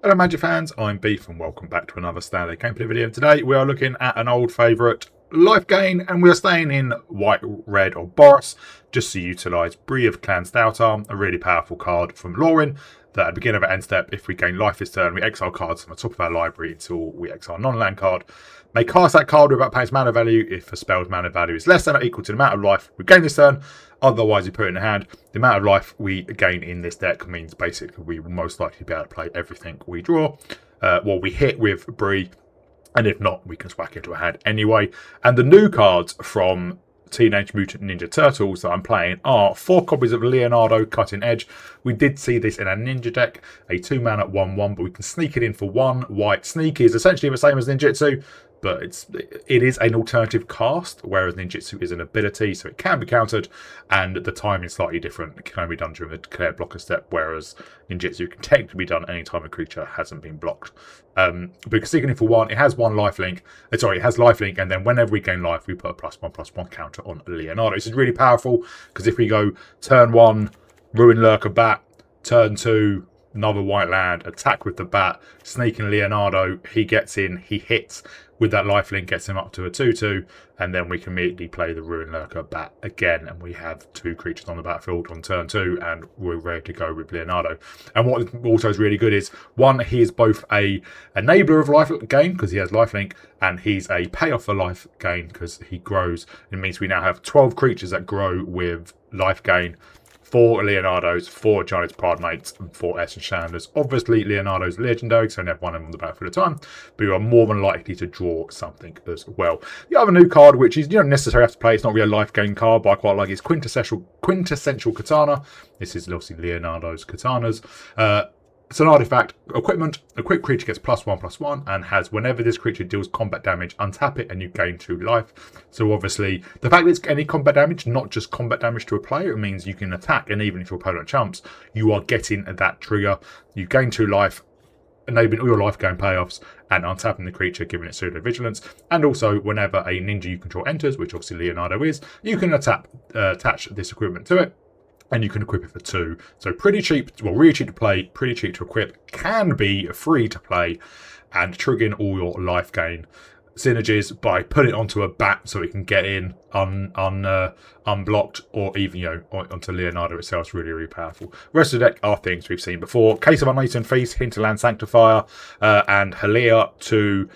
Hello Magic fans, I'm Beef and welcome back to another standard gameplay video. Today we are looking at an old favourite, life gain, and we're staying in white, red or boros just to utilise Bree of Clan Stoutarm, a really powerful card from Lauren that at the beginning of our end step, if we gain life this turn, we exile cards from the top of our library until we exile a non-land card. May cast that card without paying its mana value if a spell's mana value is less than or equal to the amount of life we gain this turn. Otherwise, you put it in the hand. The amount of life we gain in this deck means basically we will most likely be able to play everything we draw. Well, we hit with Bree, and if not, we can whack into a hand anyway. And the new cards from Teenage Mutant Ninja Turtles that I'm playing are 4 copies of Leonardo Cutting Edge. We did see this in a ninja deck, a 2-mana 1/1, but we can sneak it in for 1 white. Sneak is essentially the same as ninjutsu, but it is an alternative cast, whereas ninjutsu is an ability, so it can be countered, and the timing is slightly different. It can only be done during the declared blocker step, whereas ninjutsu can technically be done anytime a creature hasn't been blocked. Because sneaking in for 1, it has one lifelink. It has lifelink, and then whenever we gain life, we put a +1/+1 counter on Leonardo. This is really powerful, because if we go turn 1, Ruin Lurker Bat, turn 2, another white land, attack with the bat, sneaking Leonardo, he gets in, he hits with that lifelink, gets him up to a 2/2, and then we can immediately play the Ruin Lurker bat again, and we have 2 creatures on the battlefield on turn 2, and we're ready to go with Leonardo. And what also is really good is, 1, he is both a enabler of life gain, because he has lifelink, and he's a payoff for life gain, because he grows. It means we now have 12 creatures that grow with life gain, 4 Leonardos, 4 Giant's Pridemates, and 4 Essence Chandlers. Obviously, Leonardo's legendary, so only have 1 of them on the battlefield at a time, but you are more than likely to draw something as well. The other new card, which is you don't necessarily have to play, it's not really a life gain card, but I quite like, is Quintessential Katana. This is obviously Leonardo's katanas. It's an artifact, equipment. A quick creature gets +1/+1 and has, whenever this creature deals combat damage, untap it and you gain 2 life. So obviously, the fact that it's any combat damage, not just combat damage to a player, it means you can attack, and even if your opponent chumps, you are getting that trigger. You gain 2 life, enabling all your life gain payoffs, and untapping the creature, giving it pseudo vigilance. And also, whenever a ninja you control enters, which obviously Leonardo is, you can attach this equipment to it, and you can equip it for 2. So pretty cheap, well, really cheap to play, pretty cheap to equip, can be free to play, and triggering all your life gain synergies by putting it onto a bat so it can get in unblocked, or even onto Leonardo itself is really, really powerful. The rest of the deck are things we've seen before. Case of Unladen Feast, Hinterland Sanctifier, and Helia to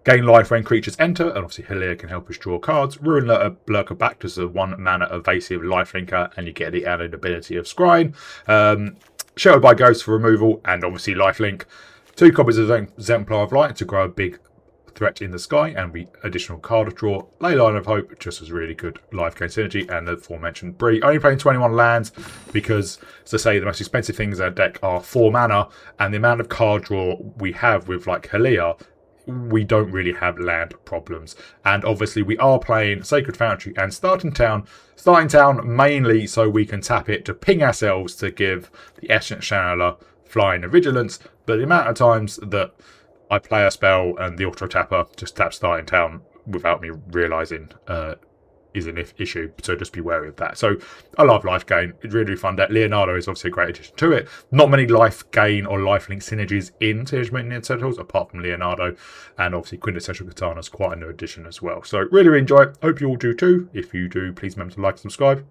gain life when creatures enter, and obviously Helia can help us draw cards. Ruin Lurker back to the 1-mana evasive lifelinker, and you get the added ability of Scrying. Sheltered by Ghosts for removal, and obviously lifelink. 2 copies of Exemplar of Light to grow a big threat in the sky, and we additional card draw. Leyline of Hope just as really good life gain synergy, and the aforementioned Bree. Only playing 21 lands because, as I say, the most expensive things in our deck are 4 mana, and the amount of card draw we have with like Helia, we don't really have land problems. And obviously we are playing Sacred Foundry and Starting Town mainly so we can tap it to ping ourselves to give the Essence Channeler flying and vigilance. But the amount of times that I play a spell and the auto tapper just taps Starting Town without me realizing is an issue, so just be wary of that. So I love life gain. It's really fun deck. Leonardo is obviously a great addition to it. Not many life gain or lifelink synergies in Teenage Mutant Ninja Turtles apart from Leonardo, and obviously Quintessential Katana is quite a new addition as well. So really, really enjoy it. Hope you all do too. If you do, please remember to like and subscribe.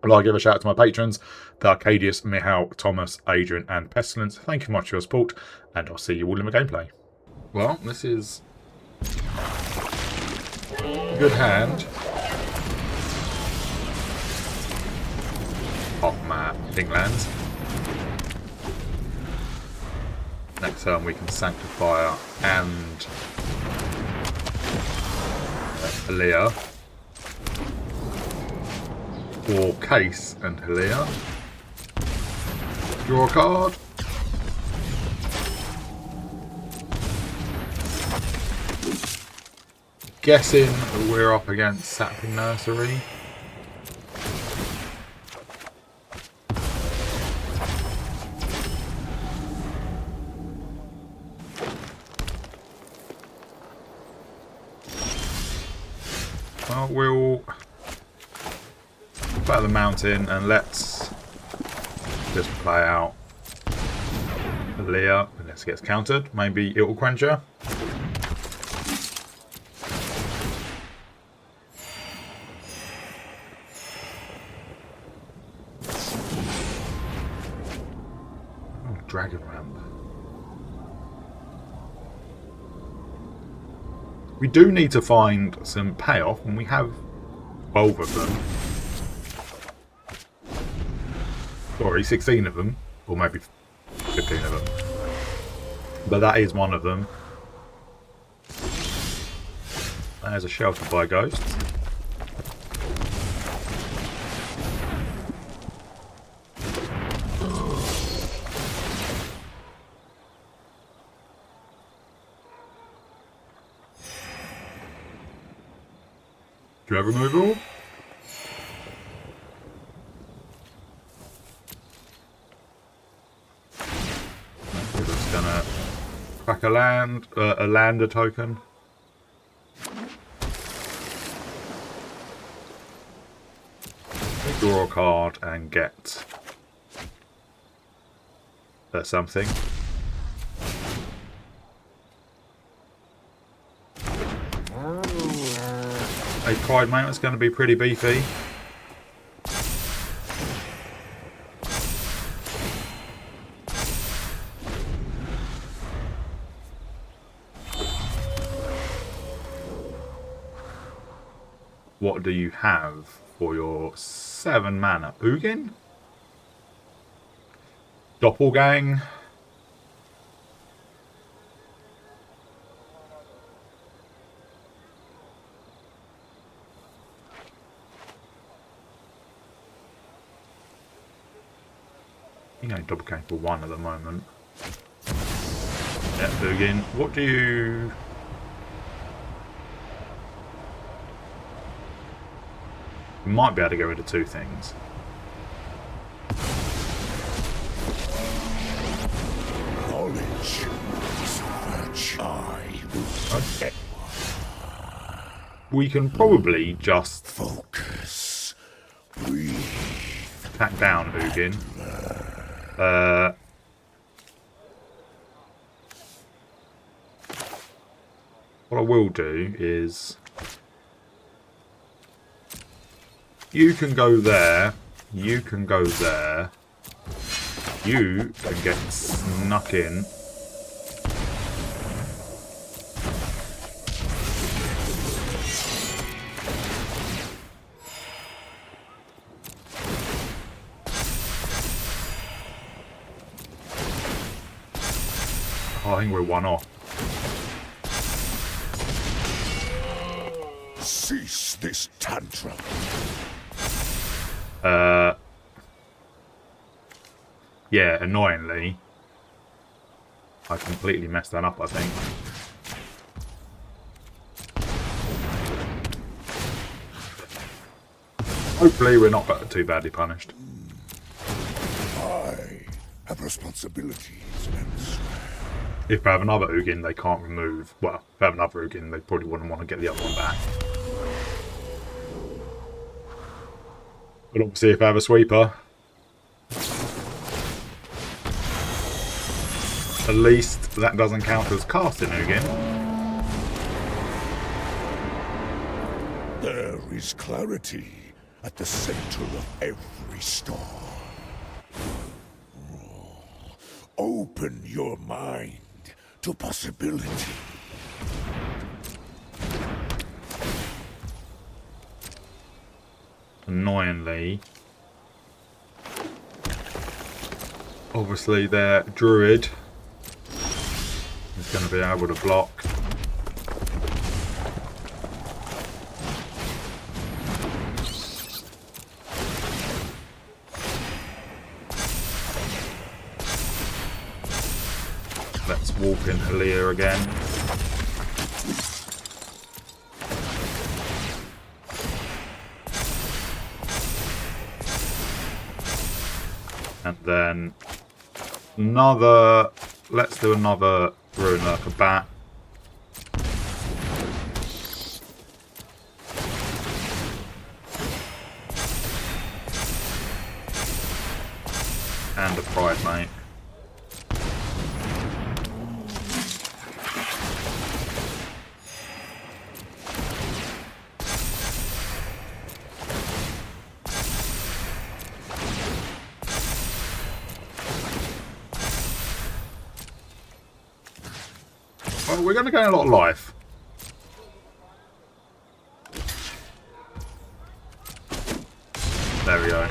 I'd like to give a shout out to my patrons, the Arcadius, Mihal, Thomas, Adrian and Pestilence. Thank you much for your support, and I'll see you all in the gameplay. Well, this is a good hand. Off my ping lands. Next turn we can Sanctifier and Helia, or Case and Helia. Draw a card. Guessing we're up against Sapling Nursery. Well, we'll play the mountain and let's just play out Leah. Unless it gets countered. Maybe it will quench her. Oh, dragon ramp. We do need to find some payoff, and we have 12 of them. Sorry, 16 of them. Or maybe 15 of them. But that is one of them. There's a shelter by ghosts. Do you have removal? We're just gonna crack a lander token. Draw a card and get something. A pride mate is going to be pretty beefy. What do you have for your 7 mana? Ugin? Doppelgang? You know, doppelgang for 1 at the moment. Yeah, Ugin. What do you... You might be able to get rid of 2 things. Knowledge is virtue. Okay. We can probably just Focus. Breathe. attack down Ugin. What I will do is... You can go there. You can go there. You can get snuck in. Oh, I think we're 1 off. Cease this tantrum. Yeah, annoyingly, I completely messed that up, I think. Hopefully we're not too badly punished. I have responsibilities elsewhere. If I have another Ugin, they can't remove... Well, if I have another Ugin, they probably wouldn't want to get the other one back. But obviously if I have a sweeper... At least that doesn't count as casting Ugin. There is clarity at the center of every storm. Open your mind to possibility. Annoyingly, obviously their druid is going to be able to block. Let's walk in Aaliyah again. And then another, let's do another Ruin Lurker Bat. And a Pride Mate. Well, we're going to gain a lot of life. There we go.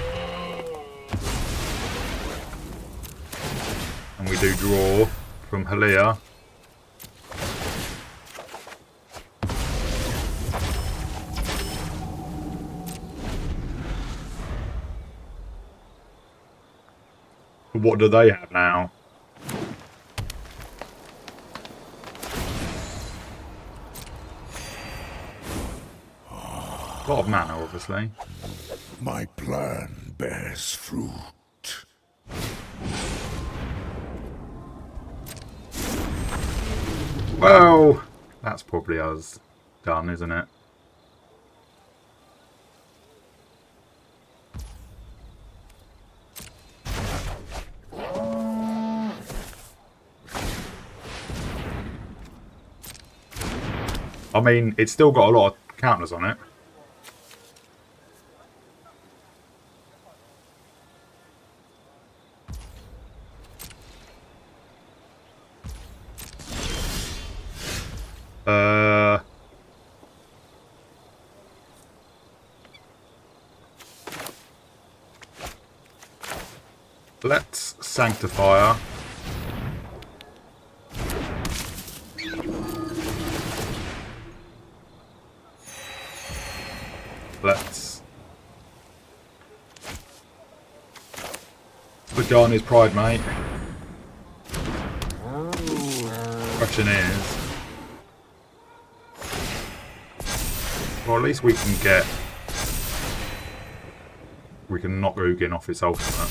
And we do draw from Ashlizzlle. What do they have now? A lot of mana, obviously. My plan bears fruit. Well, that's probably us done, isn't it? I mean, it's still got a lot of counters on it. Let's Sanctifier. Let's put on his pride, mate. Question is, well, at least we can knock Ugin off its ultimate.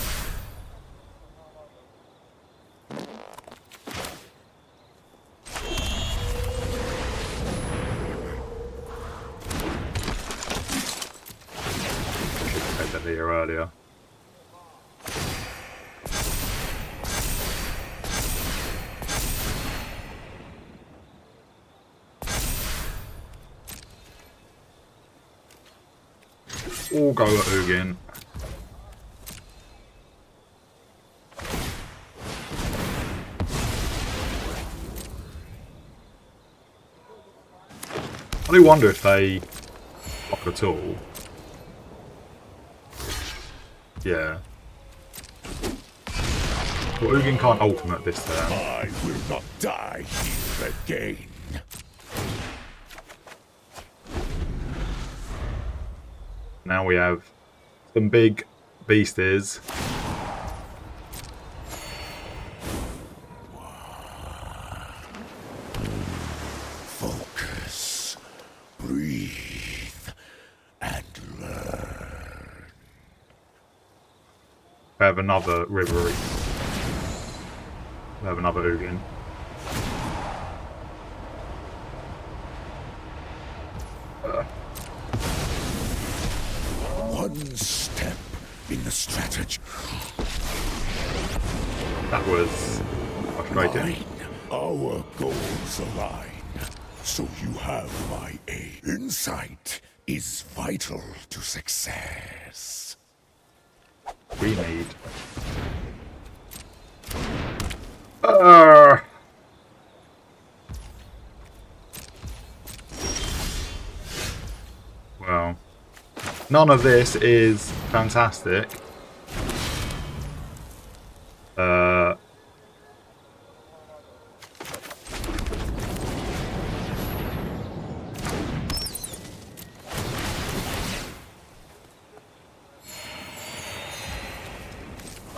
Here earlier. All go at Ugin. I do wonder if they block at all. Yeah. Well, Ugin can't ultimate this turn. I will not die here again. Now we have some big beasties. Focus, breathe, and learn. We have another Rivery. We have another Ugin. One step in the strategy. That was frustrating. Our goals align, so you have my aid. Insight is vital to success. We need. Well, none of this is fantastic.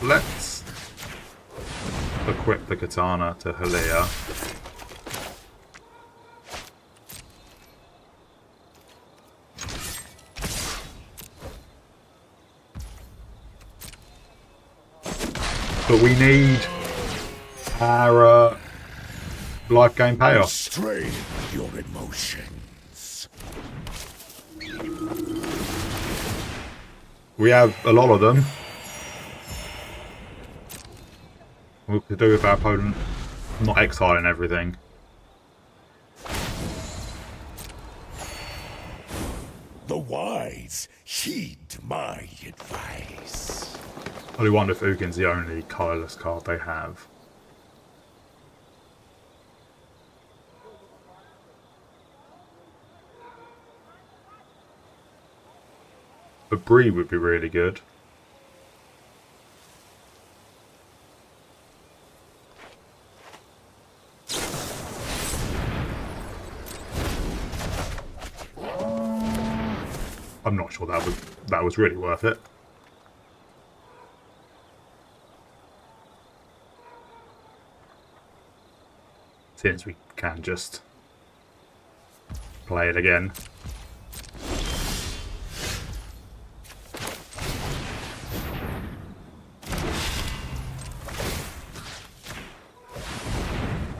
Let's equip the katana to Ashlizzlle. But we need our life gain payoff. Restrain your emotions. We have a lot of them. We could do with our opponent not exiling everything. The wise heed my advice. I do wonder if Ugin's the only colourless card they have. A Bree would be really good. I'm not sure that was really worth it. Since we can just play it again.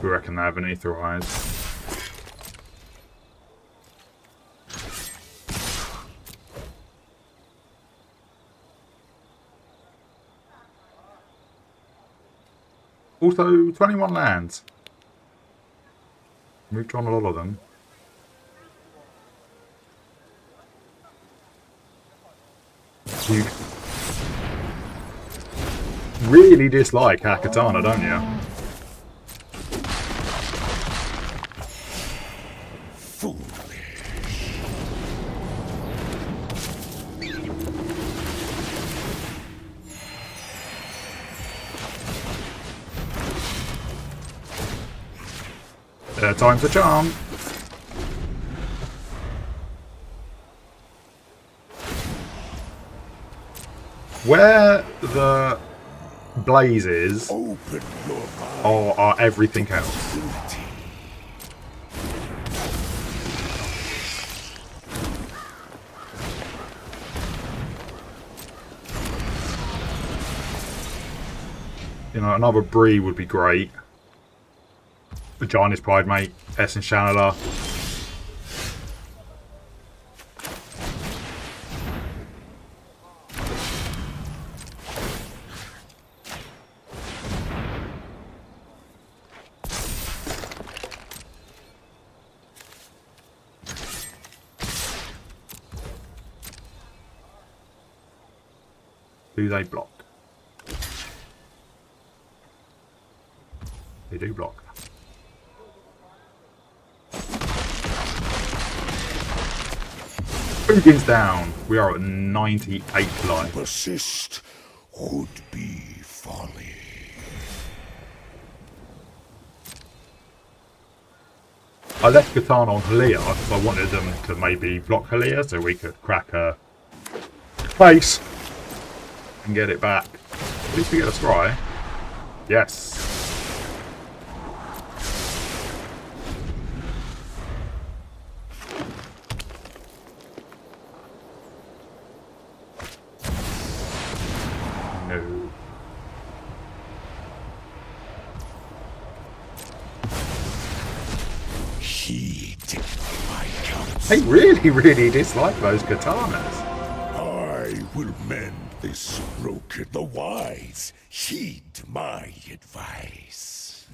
We reckon they have an ether eyes. Also, 21 lands. Moved on a lot of them. You really dislike Hakatana, don't you? Time's the charm. Where the blazes are everything else. You know, another Bree would be great. The Giant's Pride, mate. Essence Channeler. Do they block? They do block. Ugin's down. We are at 98 life. Persist would be folly. I left Katana on Halia because I wanted them to maybe block Halia so we could crack her face and get it back. At least we get a scry. Yes. No. Heed my counsel. They really dislike those katanas. I will mend this broken. The wise heed my advice.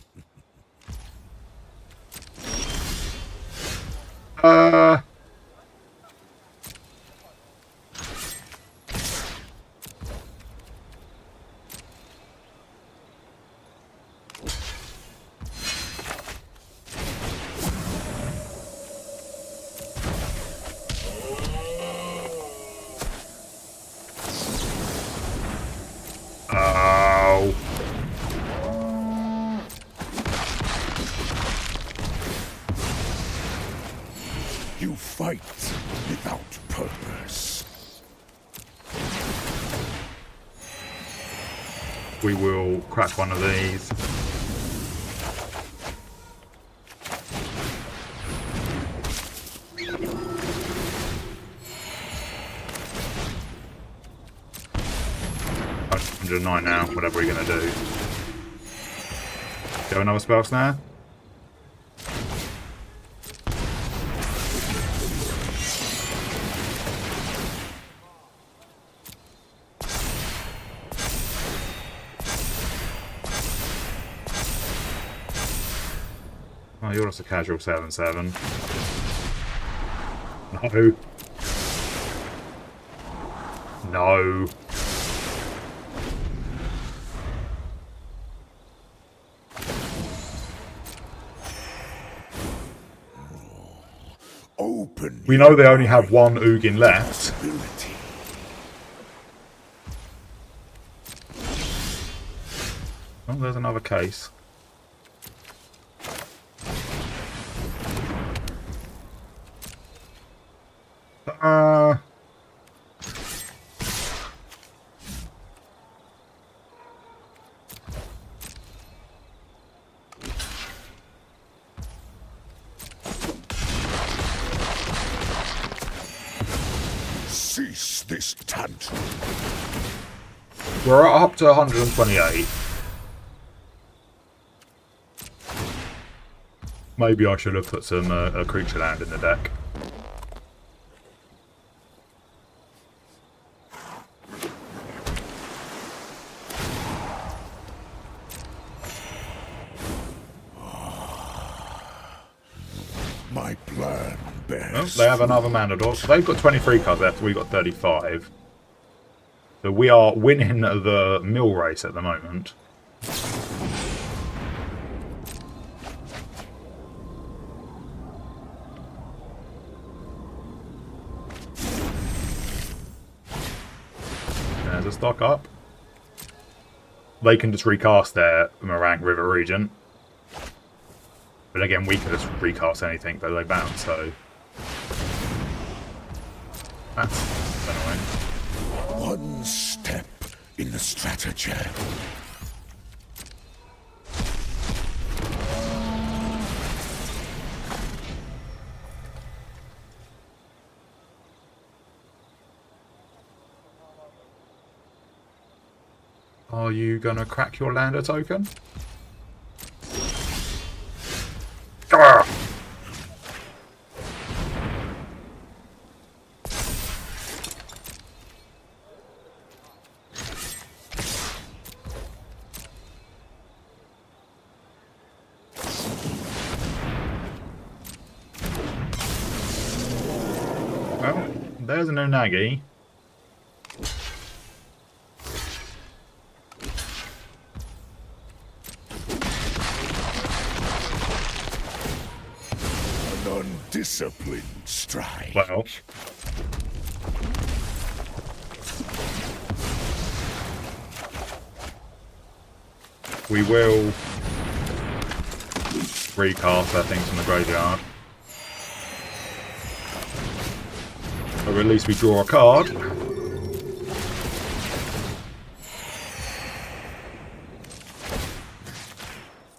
You fight without purpose. We will crack one of these. Oh, 109 now, whatever we're going to do. Go another spell snare. Oh, you're just a casual 7/7. No. No. Open. We know they only have one Ugin left. Oh, there's another case. Cease this tantrum. We're up to 128. Maybe I should have put some a creature land in the deck. My plan bears. Well, they have another mana door. So they've got 23 cards left. We've got 35. So we are winning the mill race at the moment. There's a stock up. They can just recast their Morang River Regent. But again, we can just recast anything that they bounce, so that's annoying. One step in the stratagem. Are you gonna crack your lander token? Arrgh! Well, there's an Unagi. Undisciplined strike. Well, we will recast our things from the graveyard. Or at least we draw a card.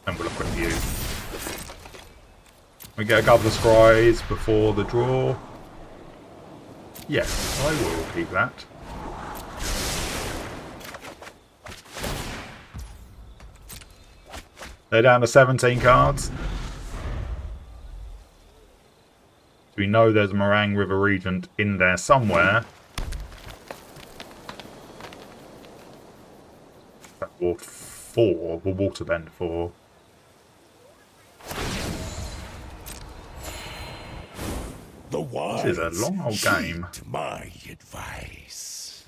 And we'll equip you. We get a couple of scries before the draw. Yes, I will keep that. They're down to 17 cards. We know there's a Morang River Regent in there somewhere. Or 4, we'll waterbend 4. The wise This is a long old game. heed my advice.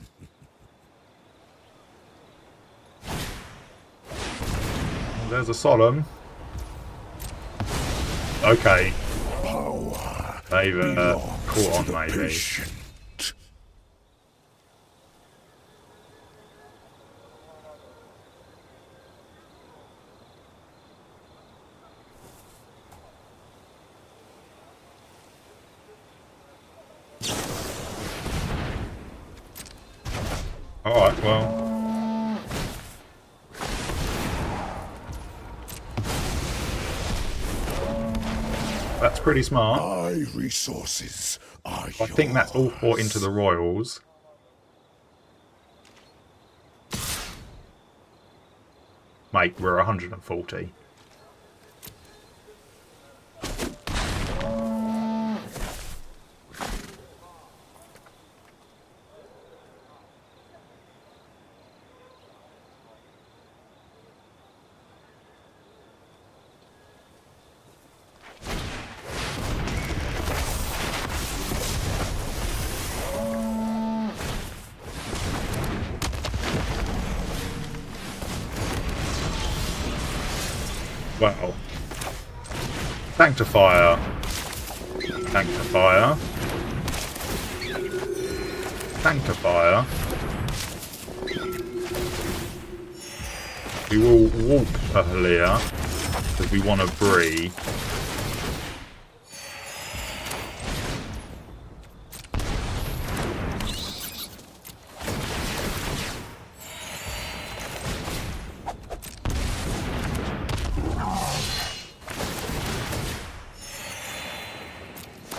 Well, there's a solemn. Okay. Power They've belongs caught on to the maybe. patient. Alright, well. That's pretty smart. My resources are I think that's all fought into the Royals. Mate, we're 140. Well, tank to fire, tank to fire, tank to fire. We will warp a Halia because we want to Bree.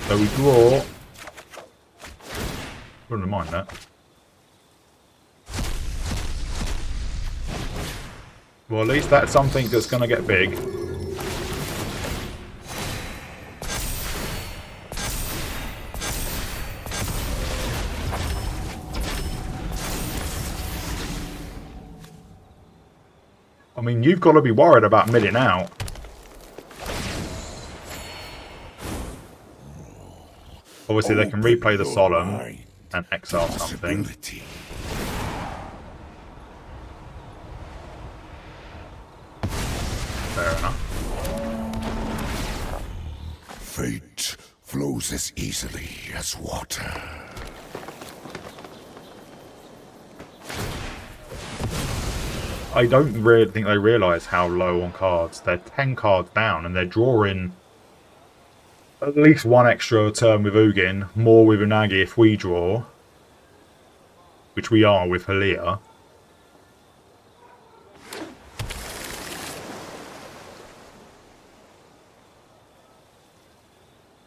So we draw. Wouldn't mind that. Well, at least that's something that's going to get big. I mean, you've got to be worried about milling out. Obviously, they can replay the solemn and exile something. Fair enough. Fate flows as easily as water. I don't really think they realise how low on cards. They're 10 cards down and they're drawing at least one extra turn with Ugin, more with Unagi if we draw, which we are with Halia.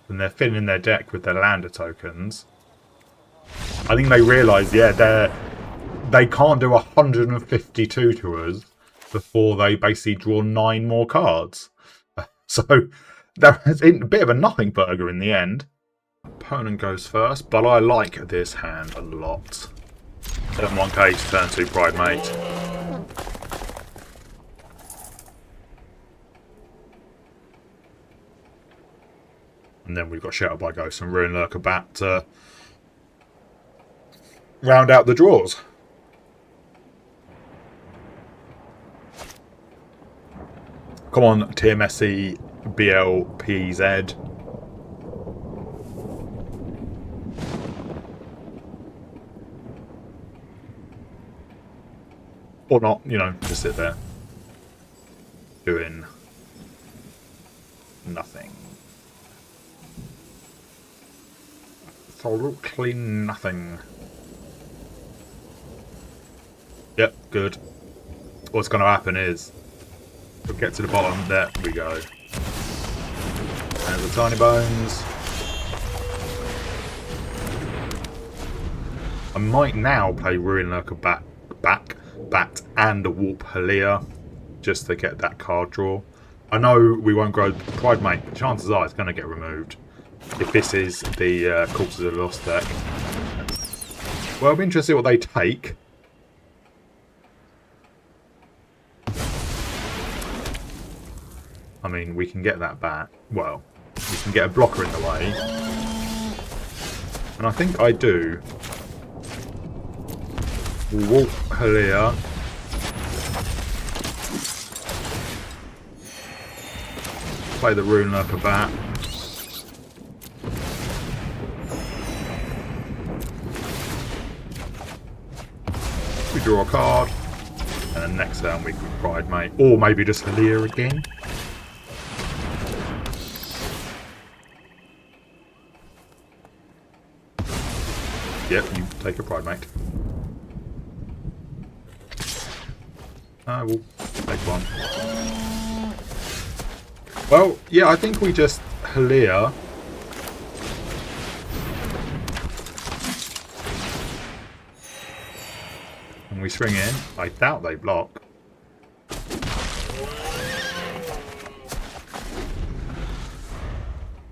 And they're filling their deck with their lander tokens. I think they realise, yeah, they can't do 152 to us before they basically draw 9 more cards. So that was a bit of a nothing burger in the end. Opponent goes first, but I like this hand a lot. Turn 1k to turn 2 Pride Mate. And then we've got Shattered by Ghost and Ruin Lurker Bat to round out the draws. Come on, TMSC, BLPZ. Or not, you know, just sit there. Doing nothing. Absolutely nothing. Yep, good. What's going to happen is we'll get to the bottom. There we go. There's the tiny bones. I might now play Ruin Lurker Bat and a Warp Halia just to get that card draw. I know we won't grow Pride Mate, but chances are it's going to get removed if this is the Corpses of the Lost deck. Well, I'll be interested to see what they take. I mean, we can get that back. Well, we can get a blocker in the way. And I think I do. Warp Halia. Play the Ruin Lurker Bat. We draw a card. And then next turn we can Pride Mate. Or maybe just Halia again. Yep, you take a Pride Mate. I will take one. Well, yeah, I think we just Halia. And we swing in. I doubt they block.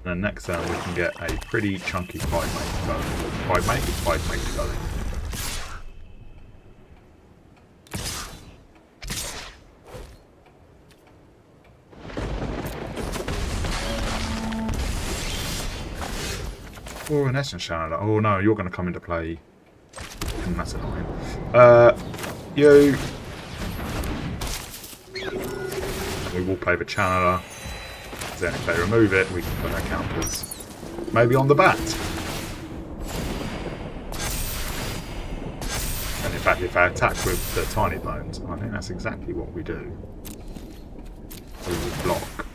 And then next turn we can get a pretty chunky Pride Mate going. Pride Mate going. Or an Essence Channel. Oh no, you're going to come into play. And that's annoying. You. We will play the Channeler. Then if they remove it, we can put our counters. Maybe on the bat. And fact, if I attack with the tiny bones, I think that's exactly what we do. We will block.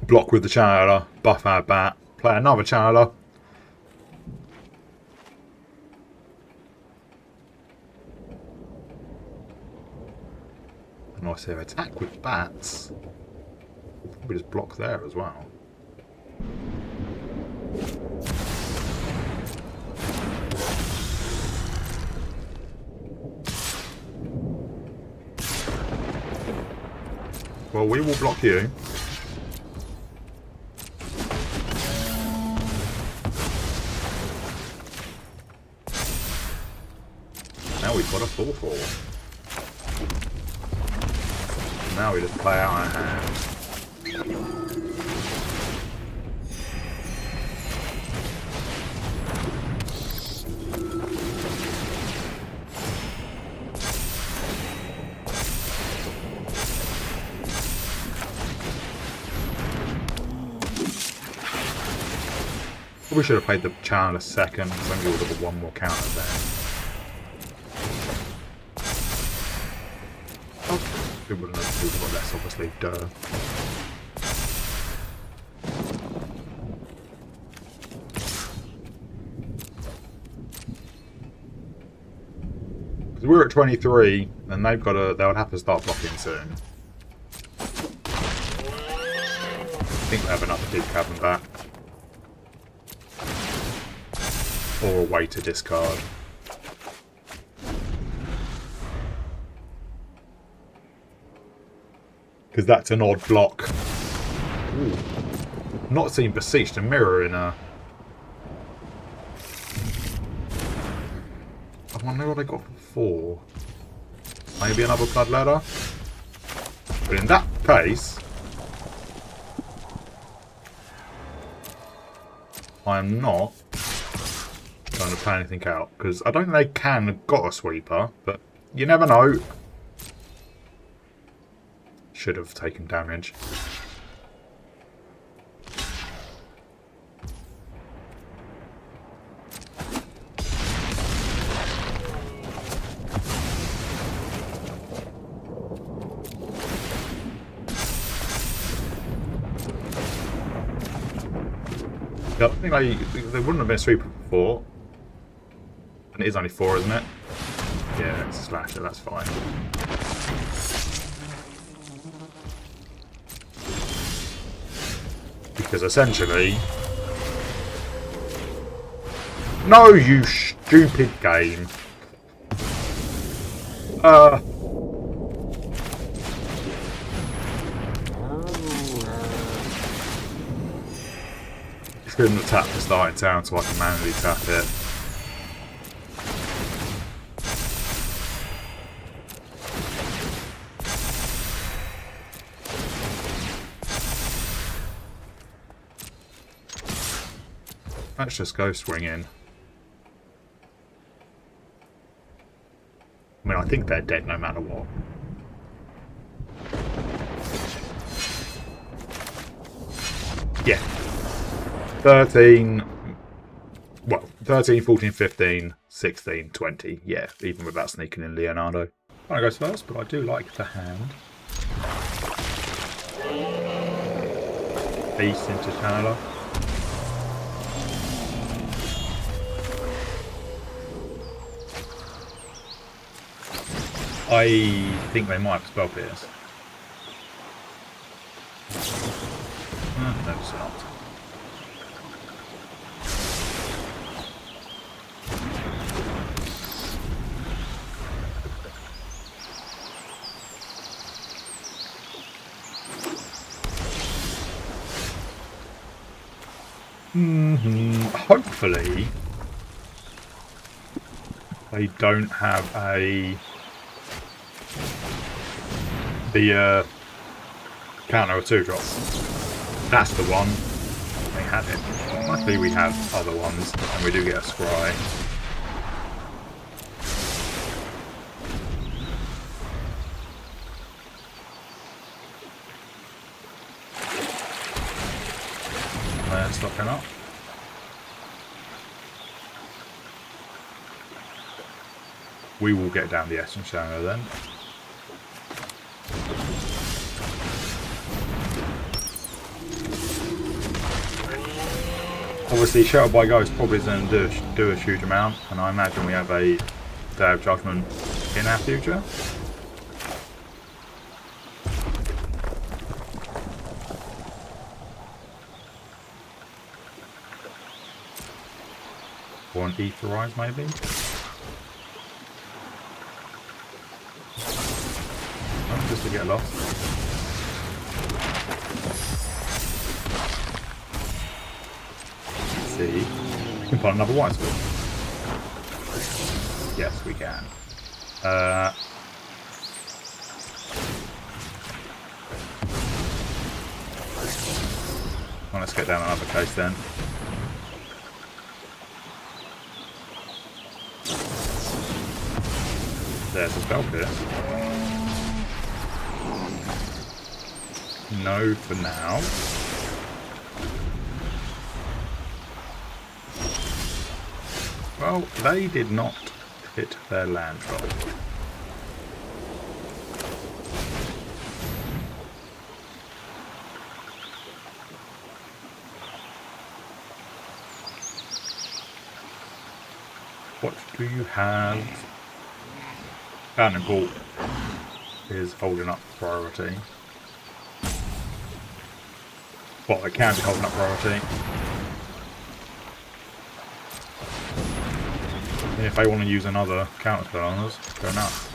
Block with the channeler, buff our bat, play another channeler. And I say attack with bats. We just block there as well. Well, we will block you. Now we've got a 4/4. Now we just play out our hand. We should have played the channel a second, because then we would have got one more counter there. Oh, we would have got less, obviously, duh. Because we're at 23, and they've got to, they'll have to start blocking soon. I think they have enough to have them back. Or a way to discard. Because that's an odd block. Ooh. Not seen Beseeched, a mirror in a... I wonder what I got for 4. Maybe another Bloodletter? But in that case... I am not trying to play anything out, because I don't think they can have got a sweeper, but you never know. Should have taken damage. Yeah, I think they wouldn't have been a sweeper before. And it is only 4, isn't it? Yeah, it's a slasher, that's fine. Because essentially... No, you stupid game! Just couldn't tap the starting town so I can manually tap it. Let's just go swing in. I mean, I think they're dead no matter what. Yeah. 13... Well, 13, 14, 15, 16, 20. Yeah, even without sneaking in Leonardo. I goes first, but I do like the hand. Beast into channeler. I think they might have spell pierce. No, it's not. Hopefully, they don't have the counter or 2-drop. That's the one. They had it. Luckily we have other ones, and we do get a scry. Stocking up. We will get down the Essence Channel then. Obviously, Shelter by Ghost probably doesn't do a huge amount, and I imagine we have a Day of Judgment in our future. Or an Etherize, maybe? Oh, just to get lost. See, we can put another white sword. Yes, we can. Well, let's get down another case then. There's a spell pierce. No for now. Well, they did not hit their land drop. What do you have? Bolt is holding up priority. Well, it can be holding up priority. And if they want to use another counter spell on us, go nuts.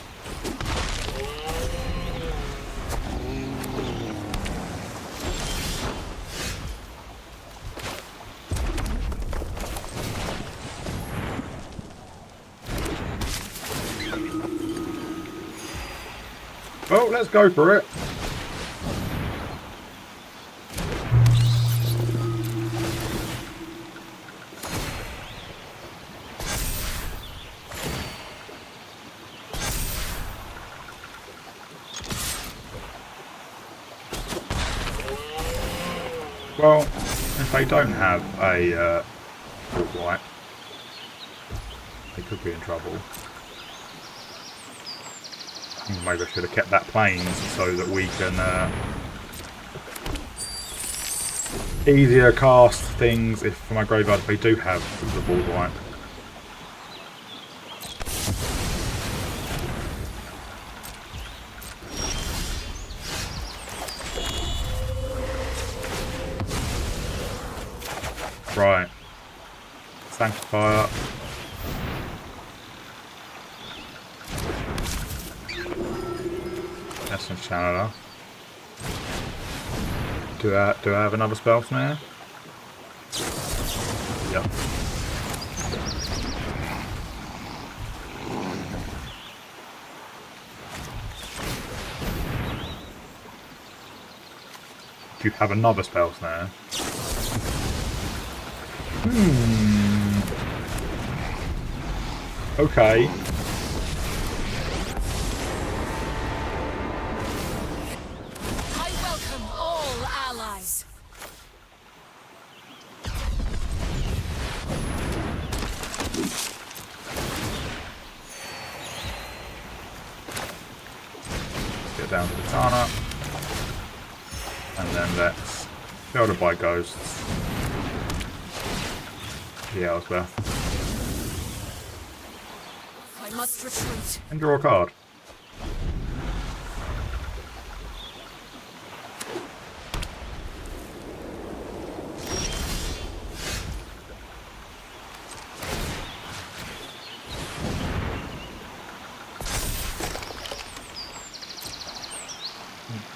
Well, let's go for it. Well, if they don't have a full white, they could be in trouble. Maybe I should have kept that plains so that we can easier cast things if for my graveyard if they do have the board white. Right. Sanctifier. Essence Channeler. Do I have another spell snare? Yep. Do you have another spell snare? Okay. I welcome all allies. Let's get down to the Tana. And then let's Shelter by Ghosts. Yeah, Elsewhere. I must retreat. And draw a card.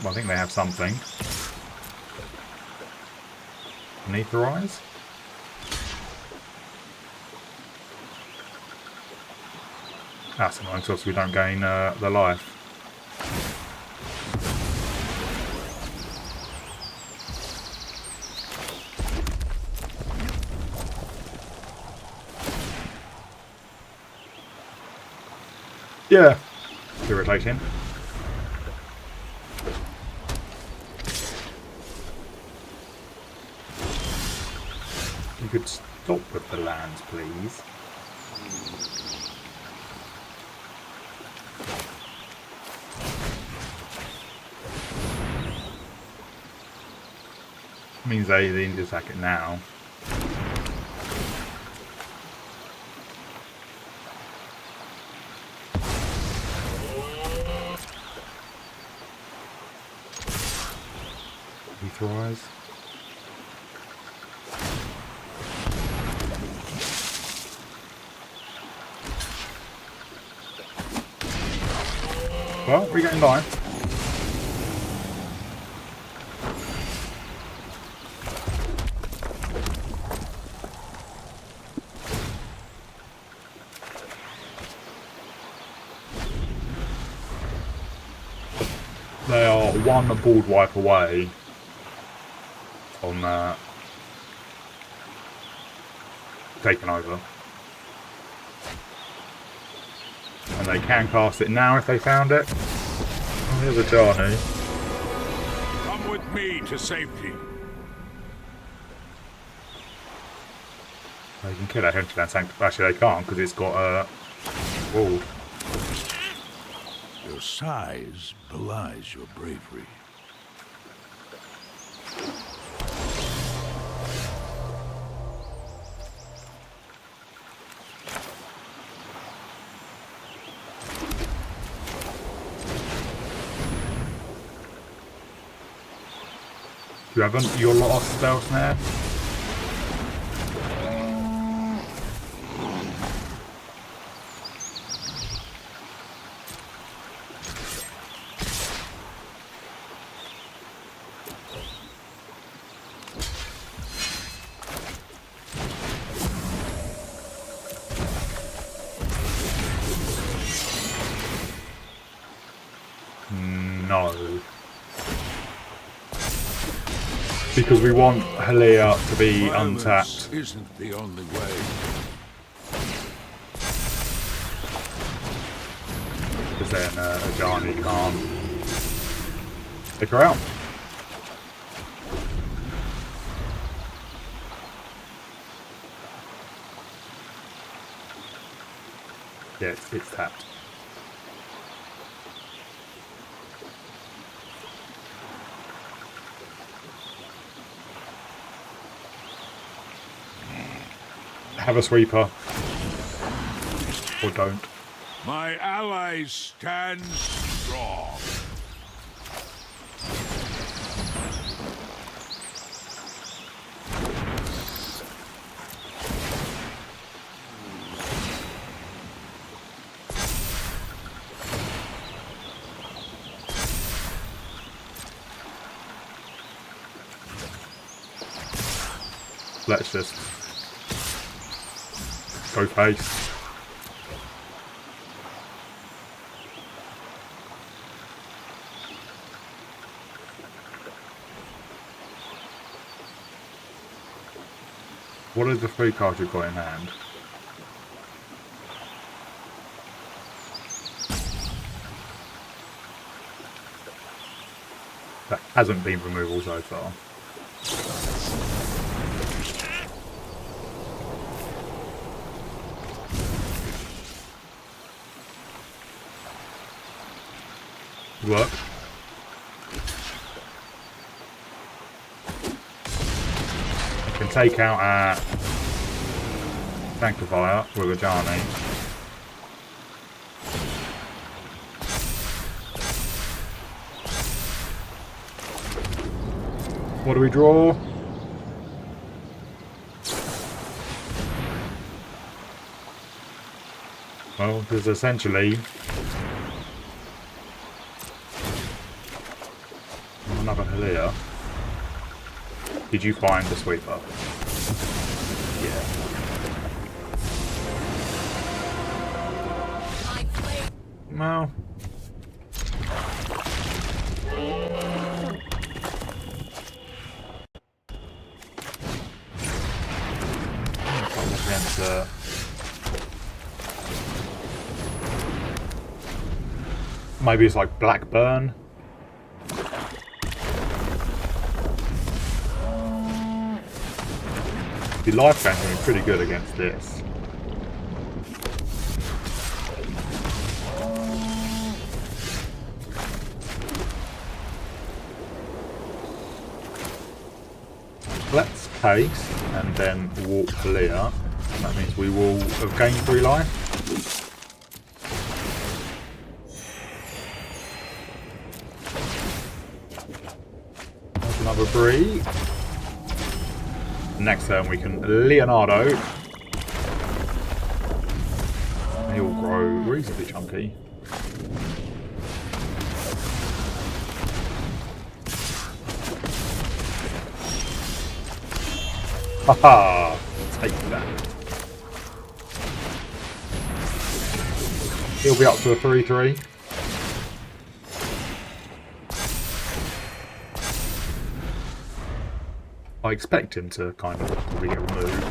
Well, I think they have something. Aetherize? That's annoying because we don't gain the life. Yeah, irritating. You could stop with the lands, please. Means they need to attack it now. He thrives. Well, we're getting by. They are one board wipe away on taking over. And they can cast it now if they found it. Oh, here's a Jarnu. Come with me to safety. They can kill that hinterland tank. Actually, they can't because it's got a walled. Your size belies your bravery. You haven't? Your lot of spell snare? No. Because we want Helia to be untapped. Isn't the only way. Because then Ajani can't pick her out. Yeah, it's tapped. Have a sweeper. Or don't. My allies stand strong. Let's just go face. What are the 3 cards you've got in hand? That hasn't been removal so far. Work. I can take out a Sanctifier with a Jarny. What do we draw? Well, there's essentially another Helia. Did you find the sweeper? Yeah. Well. Against maybe it's like Blackburn. The life gain's going to be pretty good against this. Let's pace and then walk clear. That means we will have gained 3 life. There's another Bree. Next turn we can Leonardo. He'll grow reasonably chunky. Haha! Take that. He'll be up to a 3-3. I expect him to kind of probably get removed.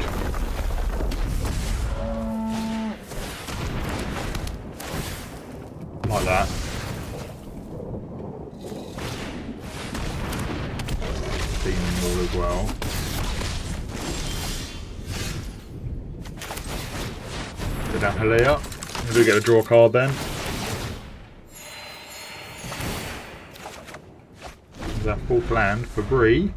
Like that. Demon Wall as well. Go down Hilia. Do we get a draw card then? There's our 4th land for Bree.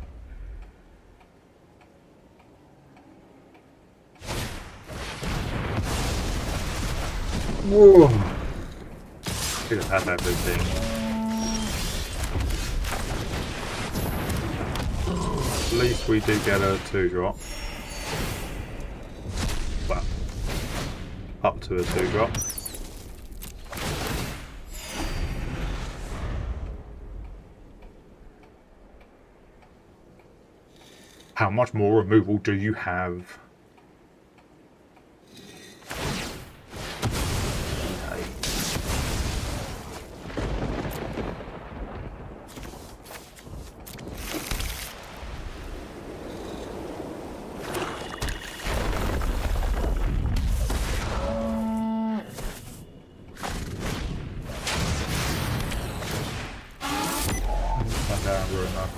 Whoa! Should have had everything. At least we do get a 2-drop. Well, up to a 2-drop. How much more removal do you have?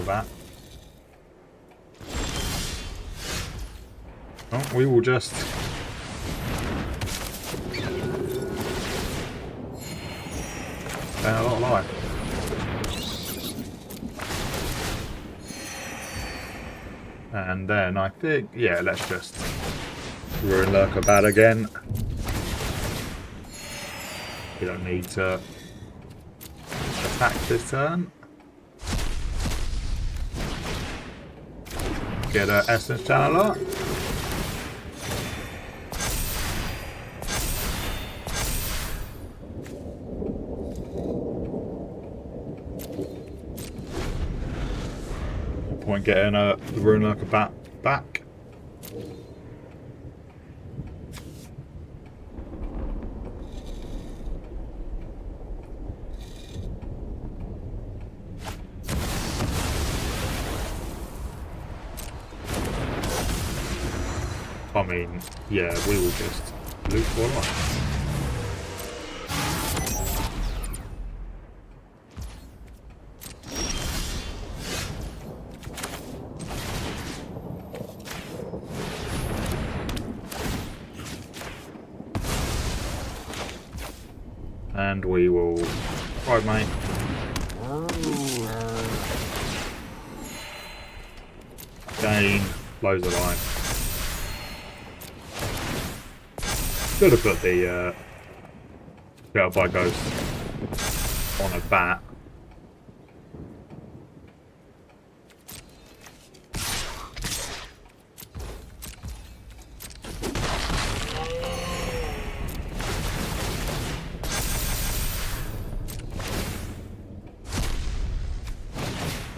That. Oh, we will just spend a lot of life. And then I think, yeah, let's just ruin Lurker bad again. We don't need to attack this turn. Get an essence channeler. No point getting the Rune Lurker back. I mean, yeah, we will just lose 4 life. And we will... Right, mate. Gain loads of life. Should have put the Battle by Ghost on a bat.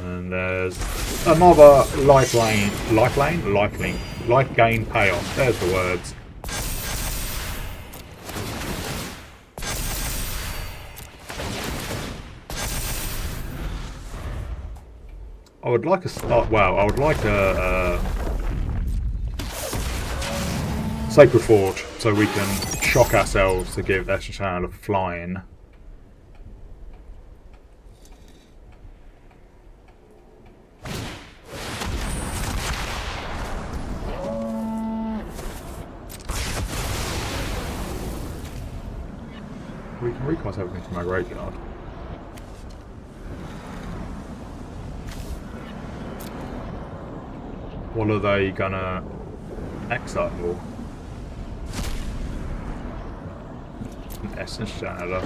And there's another life gain payoff. There's the words. I would like a start. Wow, I would like a Sacred Forge so we can shock ourselves to give Extra Channel a flying. We can recast everything from my graveyard. What are they gonna exile? An essence janitor.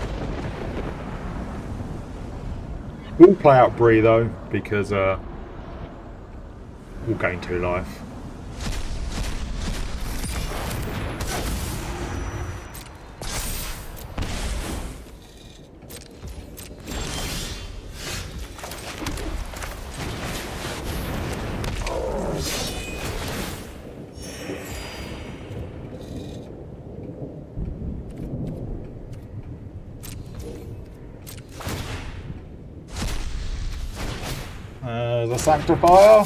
We'll play out Bree though, because we'll gain 2 life. The Sanctifier.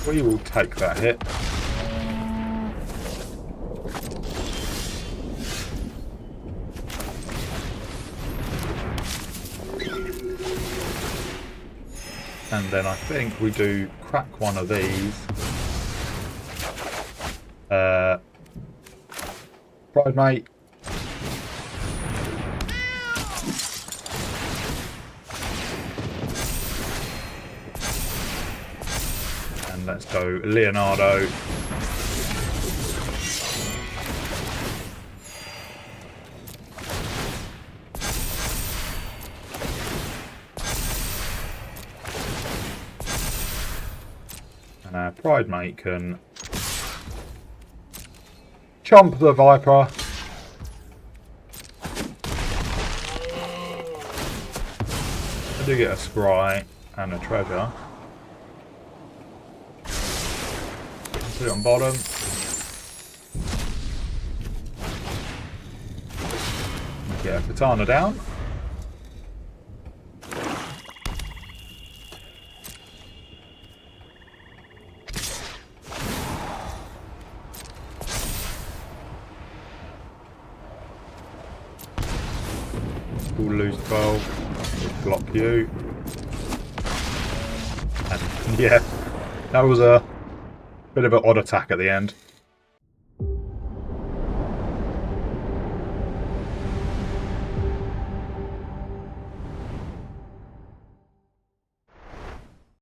We will take that hit. And then I think we do crack one of these. Pride mate. And let's go Leonardo. And our Pride Mate can chomp the Viper. I do get a Scry and a treasure. Put it on bottom. Get a Katana down. We'll lose 12. We'll block you. And yeah, that was a bit of an odd attack at the end.